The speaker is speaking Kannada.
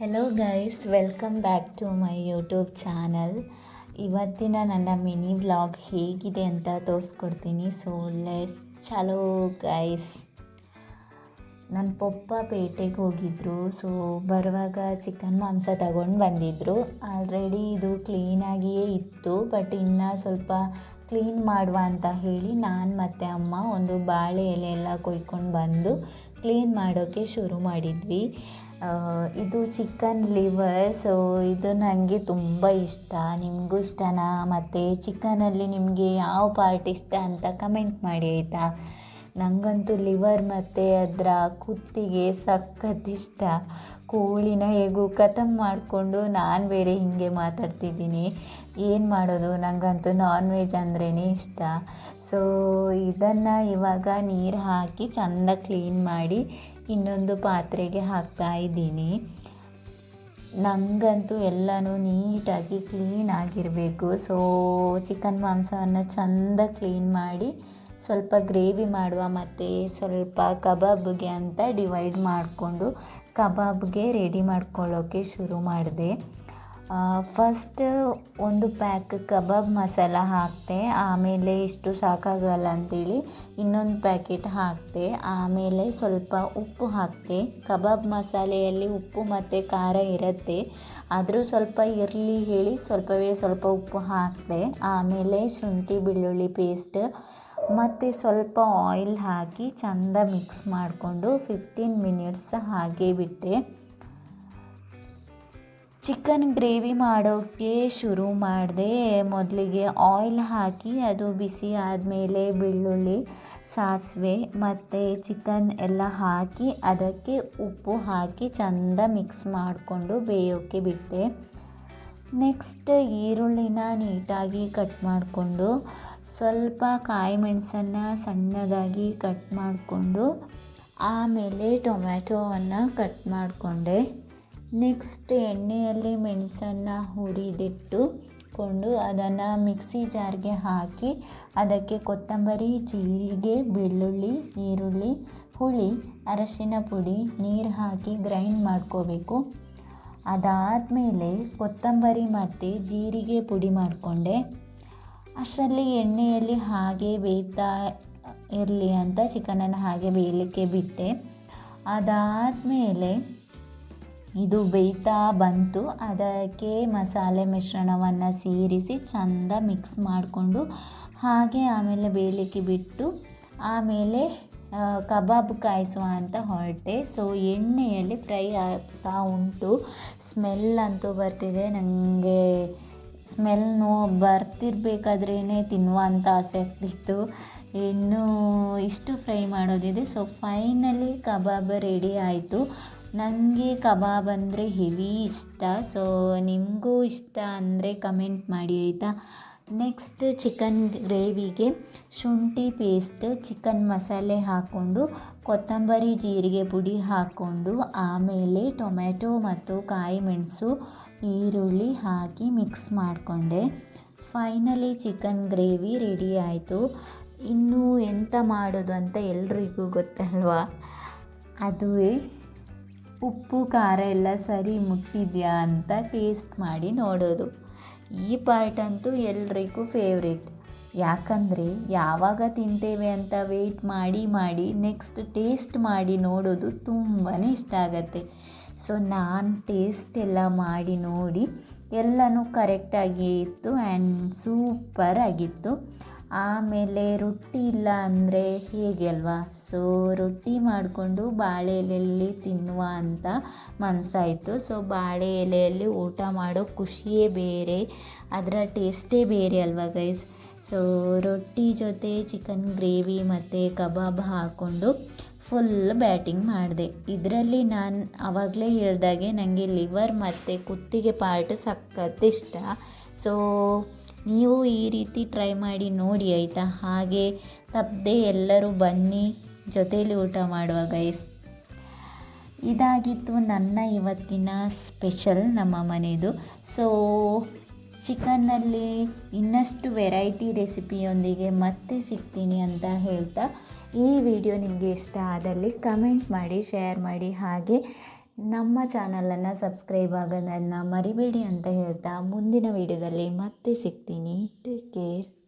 Hello guys, welcome back to my YouTube channel. ಇವತ್ತಿನ ನನ್ನ ಮಿನಿ ವ್ಲಾಗ್ ಹೇಗಿದೆ ಅಂತ ತೋರಿಸ್ಕೊಡ್ತೀನಿ. ಸೊ ಲೆಟ್ಸ್ ಚಲೋ ಗೈಸ್. ನನ್ನ ಪಪ್ಪ ಪೇಟೆಗೆ ಹೋಗಿದ್ದರು. ಸೊ ಬರುವಾಗ ಚಿಕನ್ ಮಾಂಸ ತಗೊಂಡು ಬಂದಿದ್ದರು. ಆಲ್ರೆಡಿ ಇದು ಕ್ಲೀನಾಗಿಯೇ ಇತ್ತು, ಬಟ್ ಇನ್ನು ಸ್ವಲ್ಪ ಕ್ಲೀನ್ ಮಾಡುವ ಅಂತ ಹೇಳಿ ನಾನು ಮತ್ತು ಅಮ್ಮ ಒಂದು ಬಾಳೆ ಎಲೆ ಎಲ್ಲ ಕೊಯ್ಕೊಂಡು ಬಂದು ಕ್ಲೀನ್ ಮಾಡೋಕ್ಕೆ ಶುರು ಮಾಡಿದ್ವಿ. ಇದು ಚಿಕನ್ ಲಿವರ್. ಸೊ ಇದು ನನಗೆ ತುಂಬ ಇಷ್ಟ. ನಿಮಗೂ ಇಷ್ಟನಾ? ಮತ್ತು ಚಿಕನಲ್ಲಿ ನಿಮಗೆ ಯಾವ ಪಾರ್ಟ್ ಇಷ್ಟ ಅಂತ ಕಮೆಂಟ್ ಮಾಡಿ ಆಯಿತಾ. ನನಗಂತೂ ಲಿವರ್ ಮತ್ತು ಅದರ ಕುತ್ತಿಗೆ ಸಖತ್ ಇಷ್ಟ. ಕೋಳಿನ ಹೇಗೂ ಖತಮ್ ಮಾಡಿಕೊಂಡು ನಾನು ಬೇರೆ ಹೀಗೆ ಮಾತಾಡ್ತಿದ್ದೀನಿ. ಏನು ಮಾಡೋದು, ನನಗಂತೂ ನಾನ್ ವೆಜ್ ಅಂದ್ರೇ ಇಷ್ಟ. ಸೊ ಇದನ್ನು ಇವಾಗ ನೀರು ಹಾಕಿ ಚೆಂದ ಕ್ಲೀನ್ ಮಾಡಿ ಇನ್ನೊಂದು ಪಾತ್ರೆಗೆ ಹಾಕ್ತಾಯಿದ್ದೀನಿ. ನನಗಂತೂ ಎಲ್ಲನೂ ನೀಟಾಗಿ ಕ್ಲೀನ್ ಆಗಿರಬೇಕು. ಸೊ ಚಿಕನ್ ಮಾಂಸವನ್ನು ಚೆಂದ ಕ್ಲೀನ್ ಮಾಡಿ ಸ್ವಲ್ಪ ಗ್ರೇವಿ ಮಾಡುವ ಮತ್ತು ಸ್ವಲ್ಪ ಕಬಾಬ್ಗೆ ಅಂತ ಡಿವೈಡ್ ಮಾಡಿಕೊಂಡು ಕಬಾಬ್ಗೆ ರೆಡಿ ಮಾಡ್ಕೊಳ್ಳೋಕ್ಕೆ ಶುರು ಮಾಡಿದೆ. ಫಸ್ಟ್ ಒಂದು ಪ್ಯಾಕ್ ಕಬಾಬ್ ಮಸಾಲ ಹಾಕಿದೆ. ಆಮೇಲೆ ಇಷ್ಟು ಸಾಕಾಗಲ್ಲ ಅಂಥೇಳಿ ಇನ್ನೊಂದು ಪ್ಯಾಕೆಟ್ ಹಾಕಿದೆ. ಆಮೇಲೆ ಸ್ವಲ್ಪ ಉಪ್ಪು ಹಾಕಿದೆ. ಕಬಾಬ್ ಮಸಾಲೆಯಲ್ಲಿ ಉಪ್ಪು ಮತ್ತು ಖಾರ ಇರುತ್ತೆ, ಆದರೂ ಸ್ವಲ್ಪ ಇರಲಿ ಹೇಳಿ ಸ್ವಲ್ಪ ಉಪ್ಪು ಹಾಕಿದೆ. ಆಮೇಲೆ ಶುಂಠಿ ಬೆಳ್ಳುಳ್ಳಿ ಪೇಸ್ಟ್ ಮತ್ತು ಸ್ವಲ್ಪ ಆಯಿಲ್ ಹಾಕಿ ಚೆಂದ ಮಿಕ್ಸ್ ಮಾಡಿಕೊಂಡು 15 ಮಿನಿಟ್ಸ್ ಹಾಗೆ ಬಿಟ್ಟೆ. ಚಿಕನ್ ಗ್ರೇವಿ ಮಾಡೋಕ್ಕೆ ಶುರು ಮಾಡಿದೆ. ಮೊದಲಿಗೆ ಆಯಿಲ್ ಹಾಕಿ ಅದು ಬಿಸಿ ಆದಮೇಲೆ ಬೆಳ್ಳುಳ್ಳಿ, ಸಾಸಿವೆ ಮತ್ತು ಚಿಕನ್ ಎಲ್ಲ ಹಾಕಿ ಅದಕ್ಕೆ ಉಪ್ಪು ಹಾಕಿ ಚೆಂದ ಮಿಕ್ಸ್ ಮಾಡಿಕೊಂಡು ಬೇಯೋಕ್ಕೆ ಬಿಟ್ಟೆ. ನೆಕ್ಸ್ಟ್ ಈರುಳ್ಳಿನ ನೀಟಾಗಿ ಕಟ್ ಮಾಡಿಕೊಂಡು ಸ್ವಲ್ಪ ಕಾಯಿ ಮೆಣಸನ್ನು ಸಣ್ಣದಾಗಿ ಕಟ್ ಮಾಡಿಕೊಂಡು ಆಮೇಲೆ ಟೊಮ್ಯಾಟೊವನ್ನು ಕಟ್ ಮಾಡಿಕೊಂಡೆ. ನೆಕ್ಸ್ಟ್ ಎಣ್ಣೆಯಲ್ಲಿ ಮೆಣಸನ್ನು ಹುರಿದಿಟ್ಟುಕೊಂಡು ಅದನ್ನು ಮಿಕ್ಸಿ ಜಾರ್ಗೆ ಹಾಕಿ ಅದಕ್ಕೆ ಕೊತ್ತಂಬರಿ, ಜೀರಿಗೆ, ಬೆಳ್ಳುಳ್ಳಿ, ಈರುಳ್ಳಿ, ಹುಳಿ, ಅರಶಿನ ಪುಡಿ, ನೀರು ಹಾಕಿ ಗ್ರೈಂಡ್ ಮಾಡ್ಕೋಬೇಕು. ಅದಾದಮೇಲೆ ಕೊತ್ತಂಬರಿ ಮತ್ತು ಜೀರಿಗೆ ಪುಡಿ ಮಾಡಿಕೊಂಡೆ. ಅಷ್ಟರಲ್ಲಿ ಎಣ್ಣೆಯಲ್ಲಿ ಹಾಗೆ ಬೇಯ್ತಾ ಇರಲಿ ಅಂತ ಚಿಕನನ್ನು ಹಾಗೆ ಬೇಯಲಿಕ್ಕೆ ಬಿಟ್ಟೆ. ಅದಾದಮೇಲೆ ಇದು ಬೇಯ್ತಾ ಬಂತು. ಅದಕ್ಕೆ ಮಸಾಲೆ ಮಿಶ್ರಣವನ್ನು ಸೇರಿಸಿ ಚೆಂದ ಮಿಕ್ಸ್ ಮಾಡಿಕೊಂಡು ಹಾಗೆ ಆಮೇಲೆ ಬೇಯಲಿಕ್ಕೆ ಬಿಟ್ಟು ಆಮೇಲೆ ಕಬಾಬ್ ಕಾಯಿಸುವ ಅಂತ ಹೊರಟೆ. ಸೊ ಎಣ್ಣೆಯಲ್ಲಿ ಫ್ರೈ ಆಗ್ತಾ ಉಂಟು. ಸ್ಮೆಲ್ ಅಂತೂ ಬರ್ತಿದೆ. ನನಗೆ ಸ್ಮೆಲ್ ಬರ್ತಿರ್ಬೇಕಾದ್ರೇ ತಿನ್ನುವ ಅಂತ ಆಸೆ ಆಗ್ತಿತ್ತು. ಇನ್ನೂ ಇಷ್ಟು ಫ್ರೈ ಮಾಡೋದಿದೆ. ಸೊ ಫೈನಲಿ ಕಬಾಬ್ ರೆಡಿ ಆಯಿತು. ನನಗೆ ಕಬಾಬ್ ಅಂದರೆ ಹೆವಿ ಇಷ್ಟ. ಸೊ ನಿಮಗೂ ಇಷ್ಟ ಅಂದರೆ ಕಮೆಂಟ್ ಮಾಡಿ ಆಯಿತಾ. ನೆಕ್ಸ್ಟ್ ಚಿಕನ್ ಗ್ರೇವಿಗೆ ಶುಂಠಿ ಪೇಸ್ಟ್, ಚಿಕನ್ ಮಸಾಲೆ ಹಾಕ್ಕೊಂಡು ಕೊತ್ತಂಬರಿ, ಜೀರಿಗೆ ಪುಡಿ ಹಾಕ್ಕೊಂಡು ಆಮೇಲೆ ಟೊಮ್ಯಾಟೊ ಮತ್ತು ಕಾಯಿ ಮೆಣಸು, ಈರುಳ್ಳಿ ಹಾಕಿ ಮಿಕ್ಸ್ ಮಾಡಿಕೊಂಡೆ. ಫೈನಲಿ ಚಿಕನ್ ಗ್ರೇವಿ ರೆಡಿ ಆಯಿತು. ಇನ್ನೂ ಎಂತ ಮಾಡೋದು ಅಂತ ಎಲ್ರಿಗೂ ಗೊತ್ತಲ್ವಾ, ಅದುವೇ ಉಪ್ಪು ಖಾರ ಎಲ್ಲ ಸರಿ ಮುಟ್ಟಿದೆಯಾ ಅಂತ ಟೇಸ್ಟ್ ಮಾಡಿ ನೋಡೋದು. ಈ ಪಾರ್ಟ್ ಅಂತೂ ಎಲ್ರಿಗೂ ಫೇವ್ರೇಟ್. ಯಾಕಂದರೆ ಯಾವಾಗ ತಿಂತೇವೆ ಅಂತ ವೆಯ್ಟ್ ಮಾಡಿ ನೆಕ್ಸ್ಟ್ ಟೇಸ್ಟ್ ಮಾಡಿ ನೋಡೋದು ತುಂಬಾ ಇಷ್ಟ ಆಗತ್ತೆ. ಸೊ ನಾನು ಟೇಸ್ಟ್ ಎಲ್ಲ ಮಾಡಿ ನೋಡಿ ಎಲ್ಲನೂ ಕರೆಕ್ಟಾಗಿ ಇತ್ತು ಆ್ಯಂಡ್ ಸೂಪರ್ ಆಗಿತ್ತು. ಆಮೇಲೆ ರೊಟ್ಟಿ ಇಲ್ಲ ಅಂದರೆ ಹೇಗೆ ಅಲ್ವಾ. ಸೊ ರೊಟ್ಟಿ ಮಾಡಿಕೊಂಡು ಬಾಳೆ ಎಲೆಯಲ್ಲಿ ತಿನ್ನುವ ಅಂತ ಮನಸ್ಸಾಯಿತು. ಸೊ ಬಾಳೆ ಎಲೆಯಲ್ಲಿ ಊಟ ಮಾಡೋ ಖುಷಿಯೇ ಬೇರೆ, ಅದರ ಟೇಸ್ಟೇ ಬೇರೆ ಅಲ್ವಾ ಗೈಸ್. ಸೊ ರೊಟ್ಟಿ ಜೊತೆ ಚಿಕನ್ ಗ್ರೇವಿ ಮತ್ತು ಕಬಾಬ್ ಹಾಕ್ಕೊಂಡು ಫುಲ್ ಬ್ಯಾಟಿಂಗ್ ಮಾಡಿದೆ. ಇದರಲ್ಲಿ ನಾನು ಆವಾಗಲೇ ಹೇಳ್ದಾಗೆ ನನಗೆ ಲಿವರ್ ಮತ್ತು ಕುತ್ತಿಗೆ ಪಾರ್ಟ್ ಸಖತ್ ಇಷ್ಟ. ಸೊ ನೀವು ಈ ರೀತಿ ಟ್ರೈ ಮಾಡಿ ನೋಡಿ ಆಯಿತಾ. ಹಾಗೆ ತಪ್ಪದೆ ಎಲ್ಲರೂ ಬನ್ನಿ ಜೊತೇಲಿ ಊಟ ಮಾಡುವ ಗೈಸ್. ಇದಾಗಿತ್ತು ನನ್ನ ಇವತ್ತಿನ ಸ್ಪೆಷಲ್ ನಮ್ಮ ಮನೆಯದು. ಸೊ ಚಿಕನ್ನಲ್ಲಿ ಇನ್ನಷ್ಟು ವೆರೈಟಿ ರೆಸಿಪಿಯೊಂದಿಗೆ ಮತ್ತೆ ಸಿಗ್ತೀನಿ ಅಂತ ಹೇಳ್ತಾ ಈ ವಿಡಿಯೋ ನಿಮಗೆ ಇಷ್ಟ ಆದಲ್ಲಿ ಕಮೆಂಟ್ ಮಾಡಿ, ಶೇರ್ ಮಾಡಿ. ಹಾಗೆ ನಮ್ಮ ಚಾನಲನ್ನು ಸಬ್ಸ್ಕ್ರೈಬ್ ಆಗೋದನ್ನು ಮರಿಬೇಡಿ ಅಂತ ಹೇಳ್ತಾ ಮುಂದಿನ ವೀಡಿಯೋದಲ್ಲಿ ಮತ್ತೆ ಸಿಗ್ತೀನಿ. Take care.